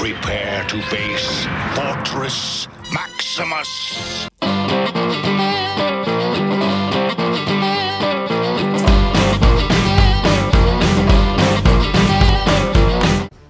Prepare to face Fortress Maximus.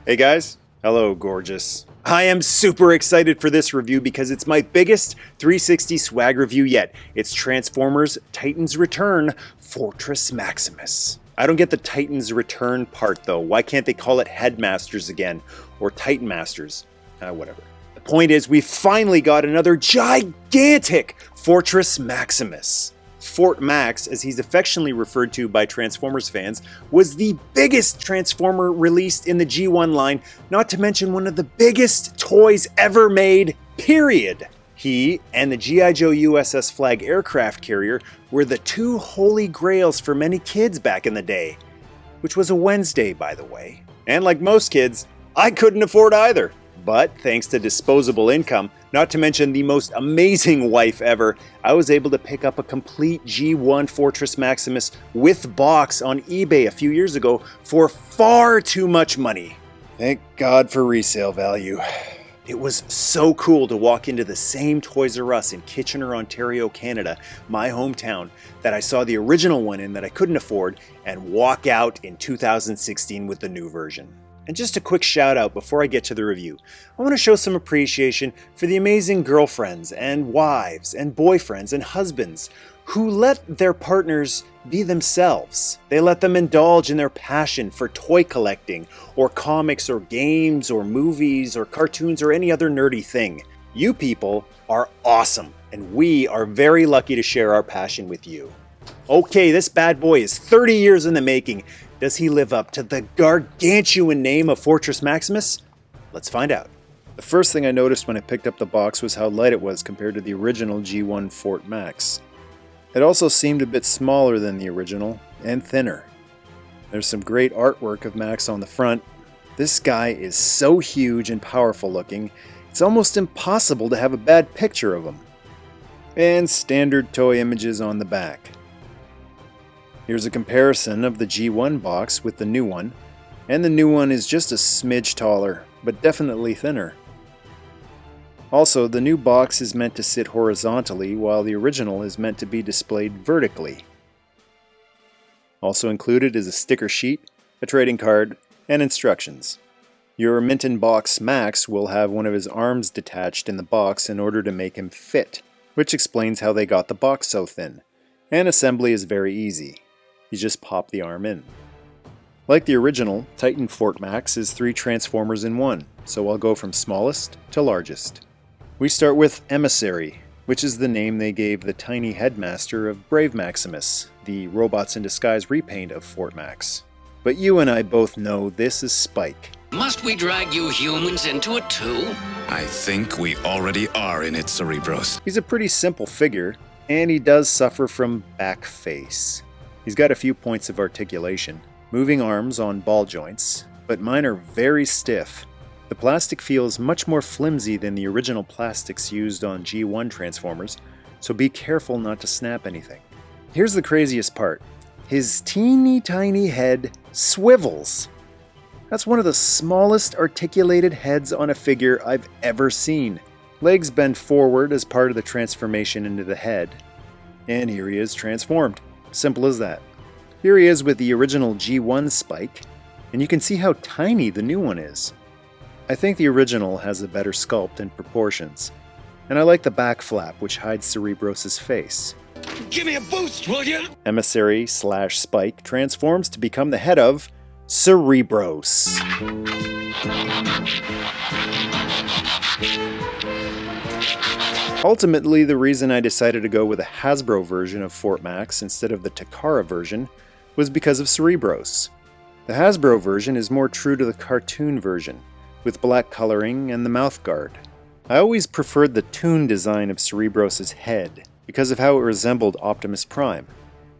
Hey guys, hello gorgeous. I am super excited for this review because it's my biggest 360 swag review yet. It's Transformers Titans Return Fortress Maximus. I don't get the Titans Return part though. Why can't they call it Headmasters again? Or Titan Masters? Whatever. The point is, we finally got another gigantic Fortress Maximus. Fort Max, as he's affectionately referred to by Transformers fans, was the biggest Transformer released in the G1 line, not to mention one of the biggest toys ever made, period. He and the G.I. Joe USS Flag aircraft carrier were the two holy grails for many kids back in the day. Which was a Wednesday, by the way. And like most kids, I couldn't afford either. But thanks to disposable income, not to mention the most amazing wife ever, I was able to pick up a complete G1 Fortress Maximus with box on eBay a few years ago for far too much money. Thank God for resale value. It was so cool to walk into the same Toys R Us in Kitchener, Ontario, Canada, my hometown, that I saw the original one in that I couldn't afford, and walk out in 2016 with the new version. And just a quick shout out before I get to the review. I want to show some appreciation for the amazing girlfriends and wives and boyfriends and husbands who let their partners be themselves. They let them indulge in their passion for toy collecting or comics or games or movies or cartoons or any other nerdy thing. You people are awesome, and we are very lucky to share our passion with you. Okay, this bad boy is 30 years in the making. Does he live up to the gargantuan name of Fortress Maximus? Let's find out. The first thing I noticed when I picked up the box was how light it was compared to the original G1 Fort Max. It also seemed a bit smaller than the original, and thinner. There's some great artwork of Max on the front. This guy is so huge and powerful looking, it's almost impossible to have a bad picture of him. And standard toy images on the back. Here's a comparison of the G1 box with the new one, and the new one is just a smidge taller, but definitely thinner. Also, the new box is meant to sit horizontally, while the original is meant to be displayed vertically. Also included is a sticker sheet, a trading card, and instructions. Your mint-in-box Max will have one of his arms detached in the box in order to make him fit, which explains how they got the box so thin, and assembly is very easy. You just pop the arm in. Like the original, Titan Fort Max is 3 Transformers in one, so I'll go from smallest to largest. We start with Emissary, which is the name they gave the tiny headmaster of Brave Maximus, the Robots in Disguise repaint of Fort Max. But you and I both know this is Spike. Must we drag you humans into it too? I think we already are in it, Cerebros. He's a pretty simple figure, and he does suffer from back face. He's got a few points of articulation, moving arms on ball joints, but mine are very stiff. The plastic feels much more flimsy than the original plastics used on G1 Transformers, so be careful not to snap anything. Here's the craziest part. His teeny tiny head swivels. That's one of the smallest articulated heads on a figure I've ever seen. Legs bend forward as part of the transformation into the head, and here he is transformed. Simple as that. Here he is with the original G1 Spike, and you can see how tiny the new one is. I think the original has a better sculpt and proportions, and I like the back flap which hides Cerebros' face. Give me a boost, will you? Emissary/Spike transforms to become the head of Cerebros. Ultimately, the reason I decided to go with a Hasbro version of Fort Max instead of the Takara version was because of Cerebros. The Hasbro version is more true to the cartoon version, with black coloring and the mouth guard. I always preferred the toon design of Cerebros' head because of how it resembled Optimus Prime,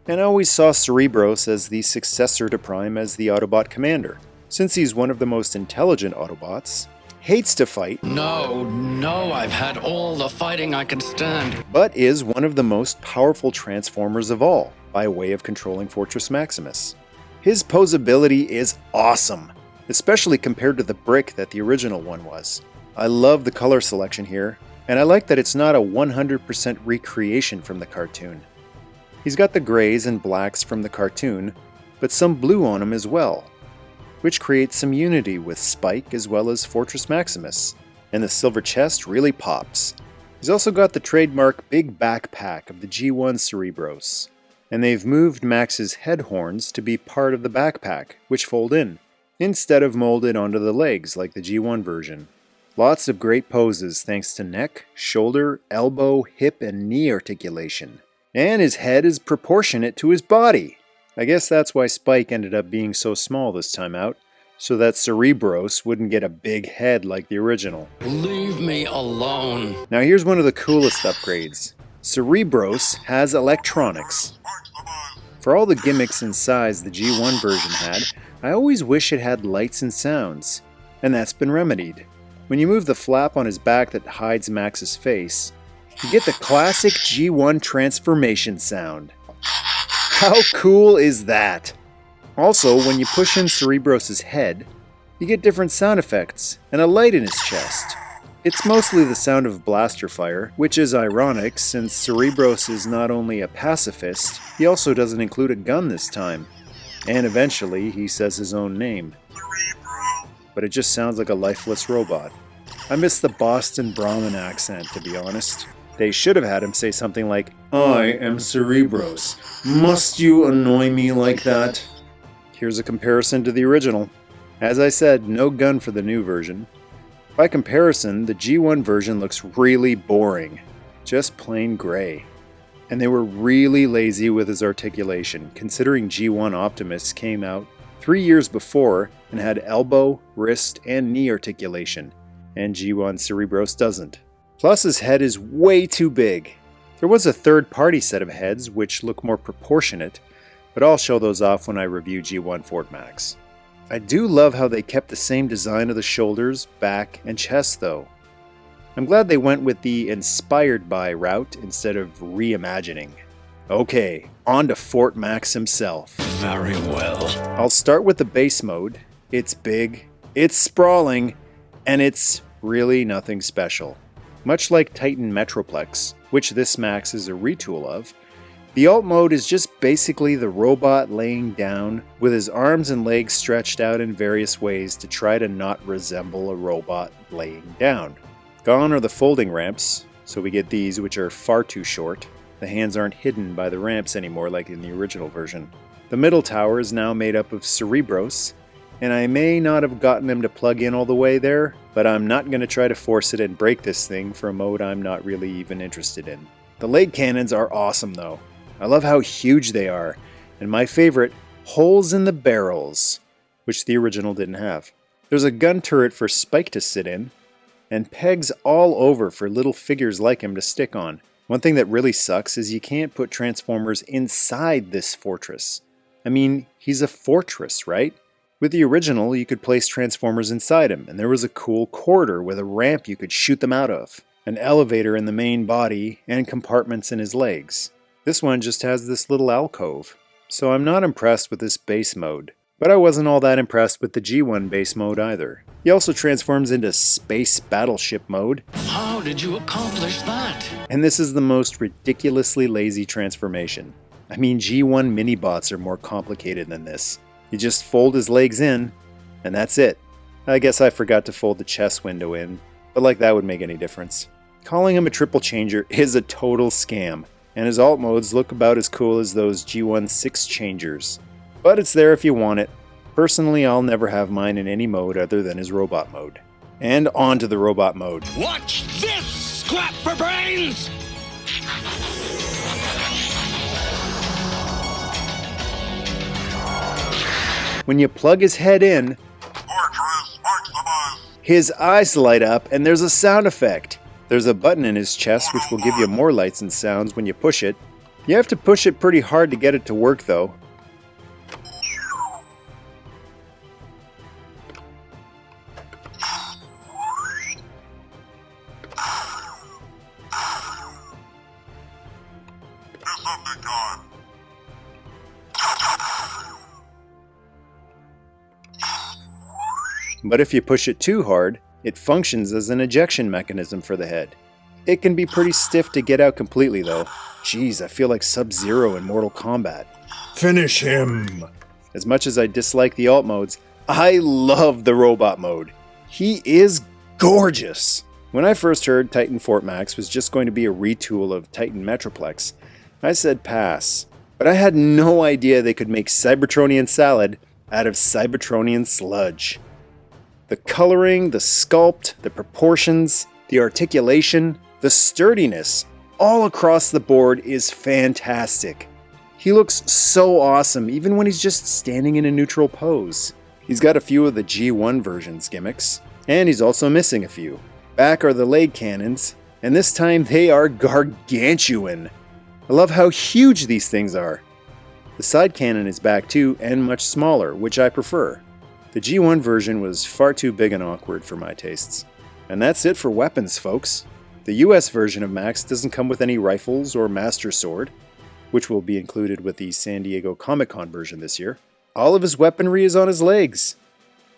and I always saw Cerebros as the successor to Prime as the Autobot commander. Since he's one of the most intelligent Autobots, hates to fight, No, I've had all the fighting I can stand. but is one of the most powerful Transformers of all, by way of controlling Fortress Maximus. His posability is awesome. especially compared to the brick that the original one was. I love the color selection here, and I like that it's not a 100% recreation from the cartoon. He's got the grays and blacks from the cartoon, but some blue on him as well, which creates some unity with Spike as well as Fortress Maximus, and the silver chest really pops. He's also got the trademark big backpack of the G1 Cerebros, and they've moved Max's head horns to be part of the backpack, which fold in, instead of molded onto the legs like the G1 version. Lots of great poses thanks to neck, shoulder, elbow, hip, and knee articulation. And his head is proportionate to his body. I guess that's why Spike ended up being so small this time out, so that Cerebros wouldn't get a big head like the original. Leave me alone. Now here's one of the coolest upgrades. Cerebros has electronics. For all the gimmicks and size the G1 version had, I always wish it had lights and sounds, and that's been remedied. When you move the flap on his back that hides Max's face, you get the classic G1 transformation sound. How cool is that? Also, when you push in Cerebros' head, you get different sound effects and a light in his chest. It's mostly the sound of blaster fire, which is ironic since Cerebros is not only a pacifist, he also doesn't include a gun this time. And eventually, he says his own name. But it just sounds like a lifeless robot. I miss the Boston Brahmin accent, to be honest. They should have had him say something like, "I am Cerebros. Must you annoy me like that?" Here's a comparison to the original. As I said, no gun for the new version. By comparison, the G1 version looks really boring. Just plain gray. And they were really lazy with his articulation, considering G1 Optimus came out 3 years before and had elbow, wrist, and knee articulation, and G1 Cerebros doesn't. Plus his head is way too big. There was a third-party set of heads which look more proportionate, but I'll show those off when I review G1 Fort Max. I do love how they kept the same design of the shoulders, back, and chest though. I'm glad they went with the inspired by route instead of reimagining. Okay, on to Fort Max himself. Very well. I'll start with the base mode. It's big, it's sprawling, and it's really nothing special. Much like Titan Metroplex, which this Max is a retool of, the alt mode is just basically the robot laying down with his arms and legs stretched out in various ways to try to not resemble a robot laying down. Gone are the folding ramps, so we get these which are far too short. The hands aren't hidden by the ramps anymore like in the original version. The middle tower is now made up of Cerebros, and I may not have gotten him to plug in all the way there, but I'm not going to try to force it and break this thing for a mode I'm not really even interested in. The leg cannons are awesome though. I love how huge they are, and my favorite, holes in the barrels, which the original didn't have. There's a gun turret for Spike to sit in, and pegs all over for little figures like him to stick on. One thing that really sucks is you can't put Transformers inside this fortress. I mean, he's a fortress, right? With the original, you could place Transformers inside him, and there was a cool corridor with a ramp you could shoot them out of, an elevator in the main body, and compartments in his legs. This one just has this little alcove, so I'm not impressed with this base mode. But I wasn't all that impressed with the G1 base mode either. He also transforms into Space Battleship mode. How did you accomplish that? And this is the most ridiculously lazy transformation. I mean, G1 mini-bots are more complicated than this. You just fold his legs in, and that's it. I guess I forgot to fold the chest window in, but like that would make any difference. Calling him a triple changer is a total scam, and his alt modes look about as cool as those G1 6 changers. But it's there if you want it. Personally, I'll never have mine in any mode other than his robot mode. And on to the robot mode. Watch this, scrap for brains! When you plug his head in, his eyes light up and there's a sound effect. There's a button in his chest which will give you more lights and sounds when you push it. You have to push it pretty hard to get it to work though. but if you push it too hard, it functions as an ejection mechanism for the head. It can be pretty stiff to get out completely though. Jeez, I feel like Sub-Zero in Mortal Kombat. Finish him! As much as I dislike the alt modes, I love the robot mode. He is gorgeous! When I first heard Titan Fort Max was just going to be a retool of Titan Metroplex, I said pass. But I had no idea they could make Cybertronian salad out of Cybertronian sludge. The coloring, the sculpt, the proportions, the articulation, the sturdiness, all across the board is fantastic. He looks so awesome even when he's just standing in a neutral pose. He's got a few of the G1 version's gimmicks, and he's also missing a few. Back are the leg cannons, and this time they are gargantuan. I love how huge these things are. The side cannon is back too, and much smaller, which I prefer. The G1 version was far too big and awkward for my tastes. And that's it for weapons, folks. The US version of Max doesn't come with any rifles or Master Sword, which will be included with the San Diego Comic-Con version this year. All of his weaponry is on his legs.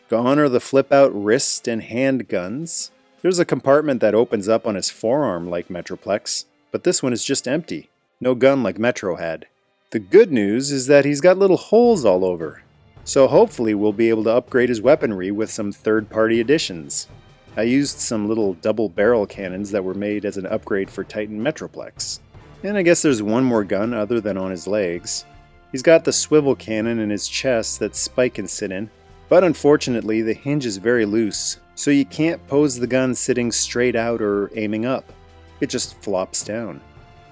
Gone are the flip-out wrist and hand guns. There's a compartment that opens up on his forearm like Metroplex, but this one is just empty. No gun like Metro had. The good news is that he's got little holes all over, so hopefully we'll be able to upgrade his weaponry with some third-party additions. I used some little double-barrel cannons that were made as an upgrade for Titan Metroplex. And I guess there's one more gun other than on his legs. He's got the swivel cannon in his chest that Spike can sit in, but unfortunately the hinge is very loose, so you can't pose the gun sitting straight out or aiming up. It just flops down.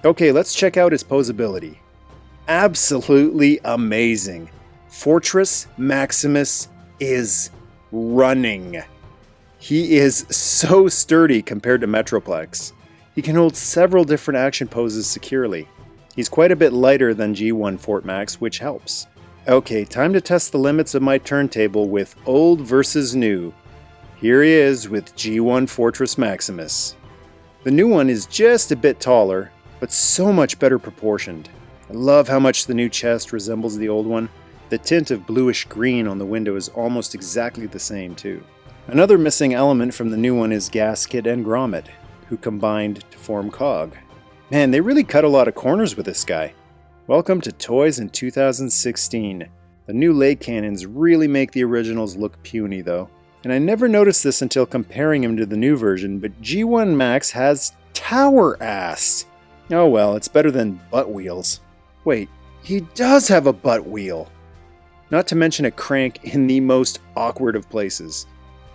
Okay, let's check out his posability. Absolutely amazing. Fortress Maximus is running. He is so sturdy compared to Metroplex. He can hold several different action poses securely. He's quite a bit lighter than G1 Fort Max, which helps. Okay, time to test the limits of my turntable with old versus new. Here he is with G1 Fortress Maximus. The new one is just a bit taller, but so much better proportioned. I love how much the new chest resembles the old one. The tint of bluish green on the window is almost exactly the same too. Another missing element from the new one is Gasket and Grommet, who combined to form Cog. Man, they really cut a lot of corners with this guy. Welcome to Toys in 2016. The new leg cannons really make the originals look puny though. And I never noticed this until comparing him to the new version, but G1 Max has tower ass. Oh well, it's better than butt wheels. Wait, he does have a butt wheel. Not to mention a crank in the most awkward of places.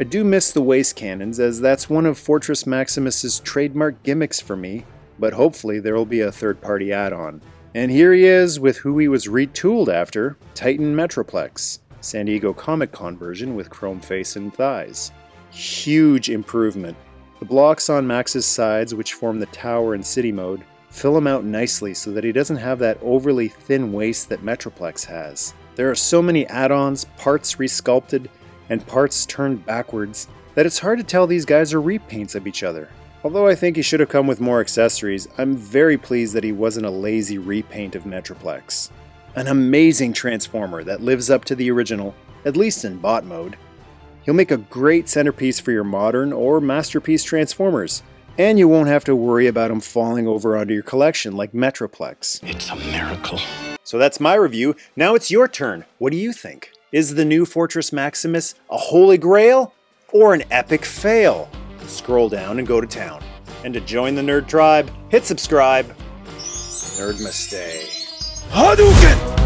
I do miss the waist cannons, as that's one of Fortress Maximus's trademark gimmicks for me, but hopefully there will be a third-party add-on. And here he is with who he was retooled after, Titan Metroplex, San Diego Comic-Con version with chrome face and thighs. Huge improvement. The blocks on Max's sides, which form the tower and city mode, fill him out nicely so that he doesn't have that overly thin waist that Metroplex has. There are so many add-ons, parts resculpted, and parts turned backwards that it's hard to tell these guys are repaints of each other. Although I think he should have come with more accessories, I'm very pleased that he wasn't a lazy repaint of Metroplex. An amazing Transformer that lives up to the original, at least in bot mode. He'll make a great centerpiece for your modern or masterpiece Transformers, and you won't have to worry about him falling over onto your collection like Metroplex. It's a miracle. So that's my review. Now it's your turn. What do you think? Is the new Fortress Maximus a holy grail or an epic fail? Scroll down and go to town. And to join the Nerd Tribe, hit subscribe. Nerd must stay. Hadouken!